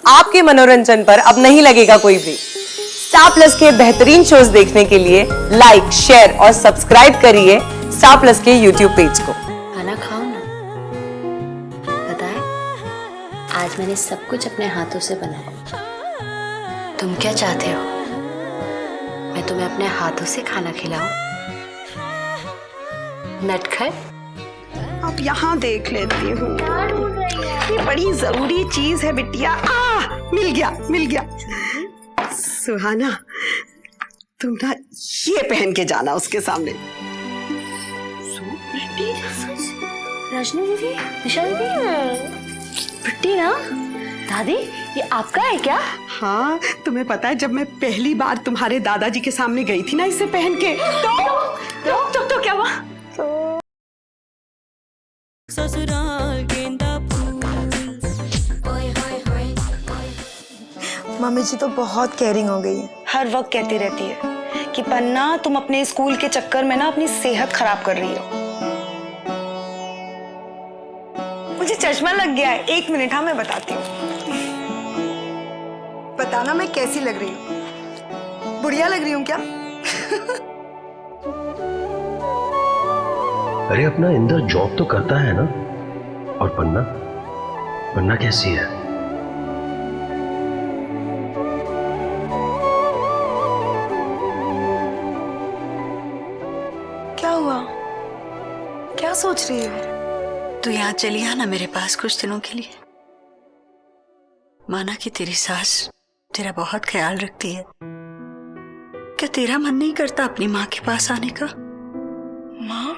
आपके मनोरंजन पर अब नहीं लगेगा कोई ब्रेक। स्टार प्लस के बेहतरीन शोज देखने के लिए लाइक, शेयर और सब्सक्राइब करिए स्टार प्लस के यूट्यूब पेज को। खाना खाओ ना। पता है, आज मैंने सब कुछ अपने हाथों से बनाया। तुम क्या चाहते हो? मैं तुम्हें अपने हाथों से खाना खिलाऊं? नटखट, अब यहाँ देख लेती हूँ। ये बड़ी जरूरी चीज है बिटिया। मिल गया मिल गया। सुहाना, तुम ना ये पहन के जाना उसके सामने। रजनी दीदी, निशा दीदी, प्रिटी ना। दादी, ये आपका है क्या? हाँ, तुम्हें पता है जब मैं पहली बार तुम्हारे दादाजी के सामने गई थी ना इसे पहन के, तो क्या हुआ? ससुराल गेंदा फूल। मम्मी जी तो बहुत केयरिंग हो गई है। हर वक्त कहती रहती है कि पन्ना, तुम अपने स्कूल के चक्कर में ना अपनी सेहत खराब कर रही हो। मुझे चश्मा लग गया है। 1 मिनट, हाँ मैं बताती हूँ। बताना मैं कैसी लग रही हूँ? बुढ़िया लग रही हूँ क्या? अरे अपना इंदर जॉब तो करता है ना। और पन्ना, पन्ना कैसी है? क्या हुआ? क्या सोच रही हो? तू यहाँ चली आ ना मेरे पास कुछ दिनों के लिए। माना कि तेरी सास तेरा बहुत ख्याल रखती है। क्या तेरा मन नहीं करता अपनी माँ के पास आने का? माँ?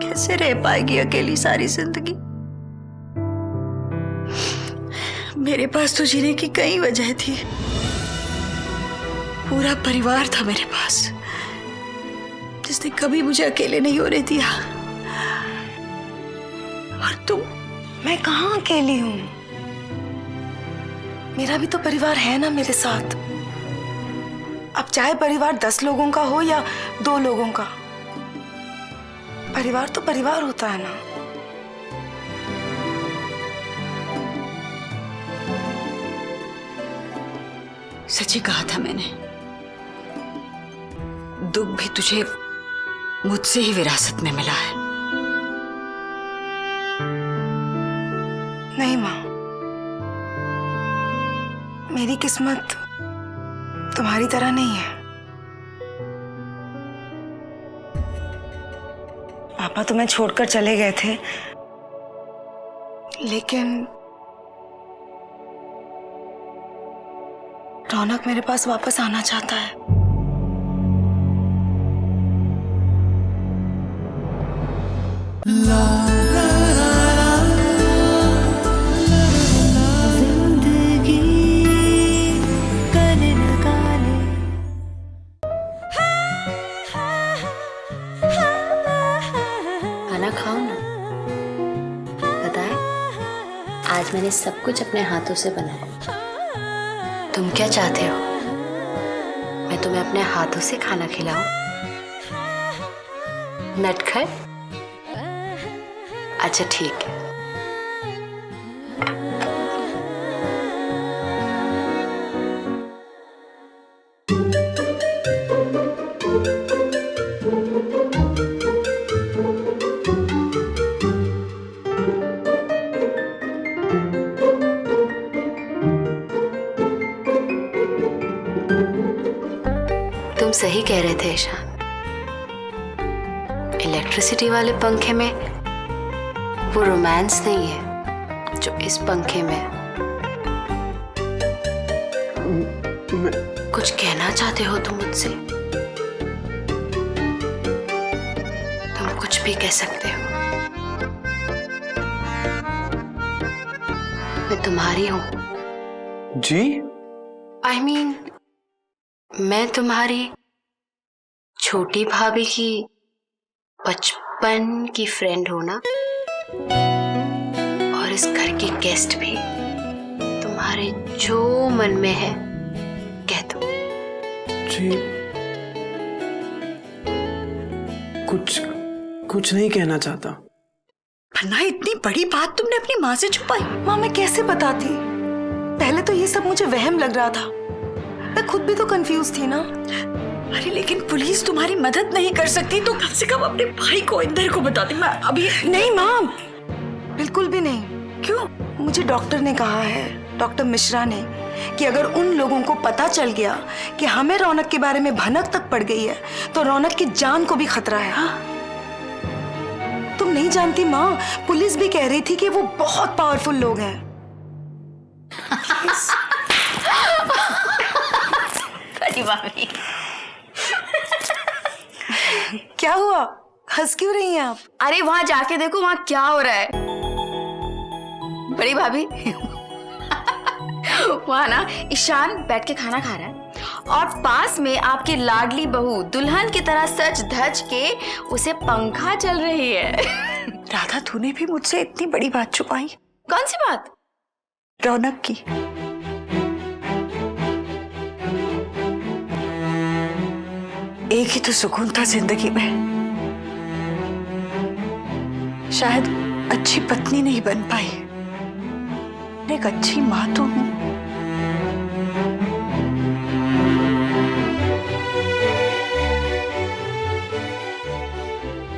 कैसे रह पाएगी अकेली सारी जिंदगी? मेरे पास तो जीने की कई वजह थी। पूरा परिवार था मेरे पास, जिसने कभी मुझे अकेले नहीं होने दिया। और तुम? मैं कहाँ अकेली हूँ? मेरा भी तो परिवार है ना मेरे साथ। अब चाहे परिवार 10 लोगों का हो या 2 लोगों का, परिवार तो परिवार होता है ना। सच्ची कहा था मैंने, दुख भी तुझे मुझसे ही विरासत में मिला है। नहीं माँ, मेरी किस्मत तुम्हारी तरह नहीं है। पापा तुम्हें छोड़कर चले गए थे, लेकिन रौनक मेरे पास वापस आना चाहता है। खाना खाओ ना। पता है, आज मैंने सब कुछ अपने हाथों से बनाया। तुम क्या चाहते हो? मैं तुम्हें अपने हाथों से खाना खिलाऊं? नटखट, अच्छा ठीक है। तुम सही कह रहे थे ईशान। इलेक्ट्रिसिटी वाले पंखे में वो रोमांस नहीं है जो इस पंखे में। कुछ कहना चाहते हो तुम मुझसे? तुम कुछ भी कह सकते हो। मैं तुम्हारी हूं। जी? I mean, मैं तुम्हारी छोटी भाभी की बचपन की फ्रेंड हूं ना। और इस घर की गेस्ट भी। तुम्हारे जो मन में है कह दो। जी, कुछ नहीं कहना चाहता, पन्ना, इतनी बड़ी बात तुमने अपनी माँ से छुपाई? माँ मैं कैसे बताती? पहले तो ये सब मुझे वहम लग रहा था, मैं खुद भी तो कंफ्यूज थी ना। अरे लेकिन पुलिस तुम्हारी मदद नहीं कर सकती, तो कम से कम अपने भाई को, इंदर को बताती। मैं अभी नहीं माँ, बिल्कुल भी नहीं। क्यों? मुझे डॉक्टर ने कहा है, डॉक्टर मिश्रा ने, कि अगर उन लोगों को पता चल गया कि हमें रौनक के बारे में भनक तक पड़ गई है तो रौनक की जान को भी खतरा है। हाँ? तुम नहीं जानती माँ, पुलिस भी कह रही थी कि वो बहुत पावरफुल लोग हैं। बड़ी भाभी। क्या हुआ, हंस क्यों रही हैं आप? अरे वहां जाके देखो वहां क्या हो रहा है। बड़ी भाभी, वहां ना ईशान बैठ के खाना खा रहा है और पास में आपकी लाडली बहू दुल्हन की तरह सज धज के उसे पंखा चल रही है। राधा, तूने भी मुझसे इतनी बड़ी बात छुपाई? कौन सी बात? रौनक की। एक ही तो सुकून था जिंदगी में, शायद अच्छी पत्नी नहीं बन पाई, एक अच्छी माँ तो हूं।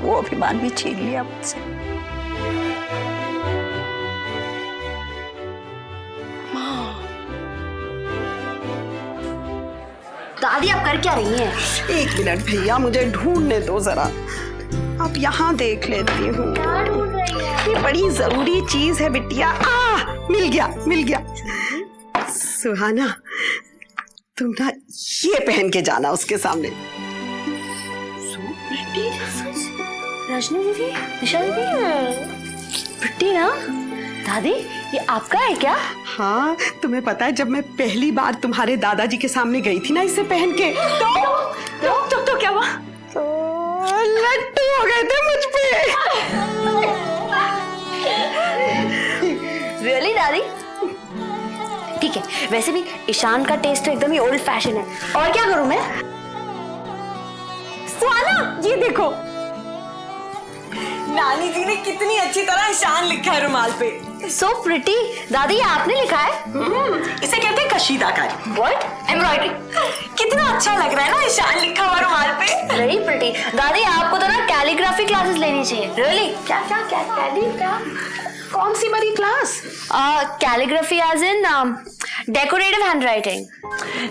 वो अभिमान भी छीन लिया मुझसे। दादी आप कर क्या रही हैं? एक मिनट भैया, मुझे ढूंढने दो जरा। अब यहाँ देख लेती हूँ। ये बड़ी जरूरी चीज है बिटिया। मिल गया मिल गया। सुहाना, तुम ना ये पहन के जाना उसके सामने। रजनी दीदी, निशा दीदी, प्रिटी ना? दादी ये आपका है क्या? हाँ, तुम्हें पता है जब मैं पहली बार तुम्हारे दादाजी के सामने गई थी ना इसे पहन के, तो क्या हुआ? तो लट्टू हो गए थे मुझ पे। रियली दादी? ठीक है, वैसे भी ईशान का टेस्ट तो एकदम ही ओल्ड फैशन है। और क्या करूं मैं? सुहाना, ये देखो, नानी जी ने कितनी अच्छी तरह ईशान लिखा है रुमाल पे। So pretty. दादी ये आपने लिखा है? इसे कहते हैं कशीदाकारी। व्हाट? एम्ब्रॉयडरी। कितना अच्छा लग रहा है ना ईशान लिखा हुआ रुमाल पे। Very pretty. दादी आपको तो ना कैलीग्राफी क्लासेस लेनी चाहिए। रियली? क्या क्या क्या कौन सी बड़ी class? Calligraphy as in decorative handwriting.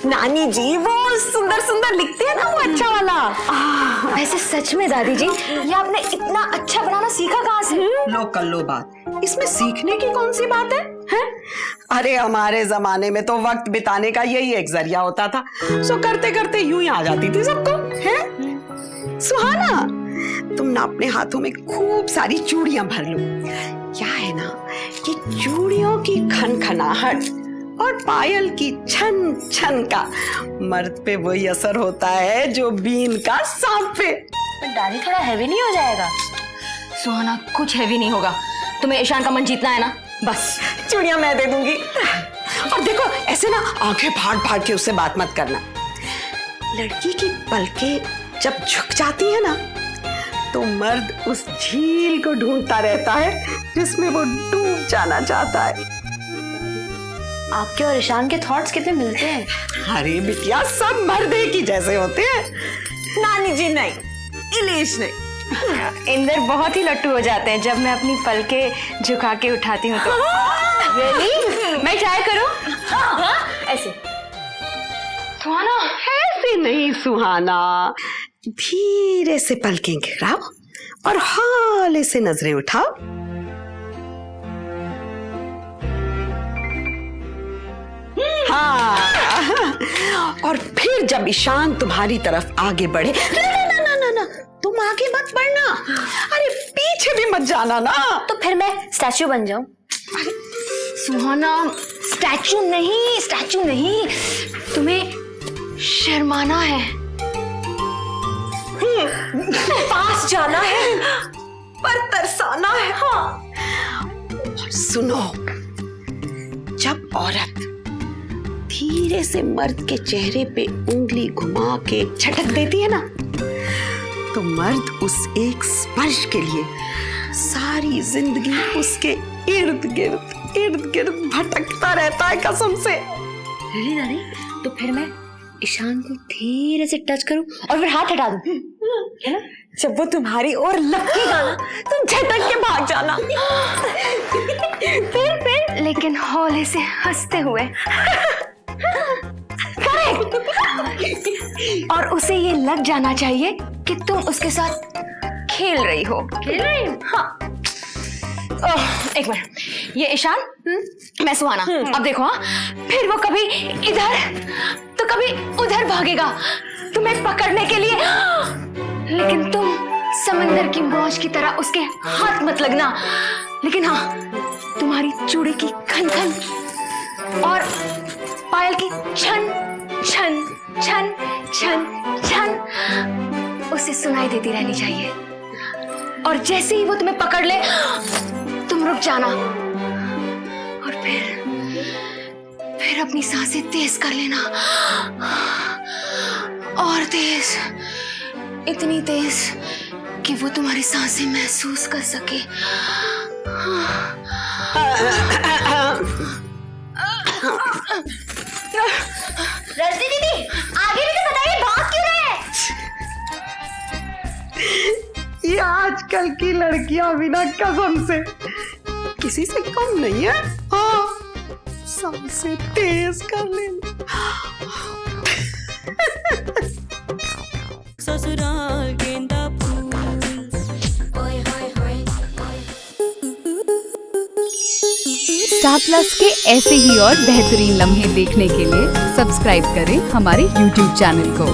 नानी जी वो सुंदर सुंदर लिखते हैं ना, वो अच्छा वाला। वैसे सच में दादी जी, ये आपने इतना अच्छा बनाना सीखा कहाँ से? लो कर लो बात, इसमें सीखने की कौन सी बात है? अरे हमारे जमाने में तो वक्त बिताने का यही एक जरिया होता था, सो करते करते यूं ही आ जाती थी सबको। है सुहाना, तुम ना अपने हाथों में खूब सारी चूड़ियां भर लो। क्या है ना कि चूड़ियों की खनखनाहट और पायल की छन छन का मर्द पे वही असर होता है जो बीन का सांप पे। दादी थोड़ा हैवी नहीं हो जाएगा? सुहाना, कुछ हैवी नहीं होगा। तुम्हें ईशान का मन जीतना है ना, बस चूड़ियां मैं दे दूंगी। और देखो ऐसे ना आंखें फाड़ फाड़ के उससे बात मत करना। लड़की की पलकें जब झुक जाती है ना तो मर्द उस झील को ढूंढता रहता है जिसमें वो डूब जाना चाहता है। आपके और ईशान के थॉट्स कितने मिलते हैं। अरे बिटिया, सब मर्द एक ही जैसे होते हैं। नानी जी नहीं, इलेश नहीं। इंदर बहुत ही लट्टू हो जाते हैं जब मैं अपनी पलकें झुका के उठाती हूँ तो। रियली? मैं ट्राई करूं? ऐसे। सुहाना, ऐसे नहीं सुहाना, धीरे से पलकें गिराओ और हौले से नजरें उठाओ। हाँ, और फिर जब ईशान तुम्हारी तरफ आगे बढ़े, ना ना ना ना ना, तुम आगे मत बढ़ना, अरे पीछे भी मत जाना ना। तो फिर मैं स्टैचू बन जाऊं? सुहाना, स्टैचू नहीं, स्टैचू नहीं, तुम्हें शर्माना है, पास जाना है, पर तरसाना है। हाँ। और सुनो, जब औरत धीरे से मर्द के चेहरे पे उंगली घुमा के झटक देती है ना तो मर्द उस एक स्पर्श के लिए सारी जिंदगी उसके इर्द गिर्द भटकता रहता है कसम से। रियली दादी? तो फिर मैं ईशान को धीरे से टच करूं और फिर हाथ हटा दूं, है ना? जब वो तुम्हारी ओर लपकेगा ना, तुम झटक के भाग जाना। फिर लेकिन हौले से हंसते हुए। करेक्ट। और उसे ये लग जाना चाहिए कि तुम उसके साथ खेल रही हो। हाँ। एक मिनट, ये ईशान, मैं सुहाना। अब देखो, हाँ, फिर वो कभी इधर तो कभी उधर भागेगा तुम्हें पकड़ने के लिए, लेकिन तुम समंदर की मौज की तरह उसके हाथ मत लगना। लेकिन हाँ, तुम्हारी चूड़ी की खन खन और पायल की छन छन छन छन छन उसे सुनाई देती रहनी चाहिए। और जैसे ही वो तुम्हें पकड़ ले, तुम रुक जाना और फिर अपनी सांसें तेज कर लेना, और तेज, इतनी तेज कि वो तुम्हारी सांसें महसूस कर सके। रजनी दीदी, आगे भी तो बताइए, भाग क्यों रहे हैं? ये आजकल की लड़कियां बिना कसम से किसी से कम नहीं है। हाँ, सांसें तेज कर लेना। ससुराल गेंदा फूल। स्टार प्लस के ऐसे ही और बेहतरीन लम्हे देखने के लिए सब्सक्राइब करें हमारे YouTube चैनल को।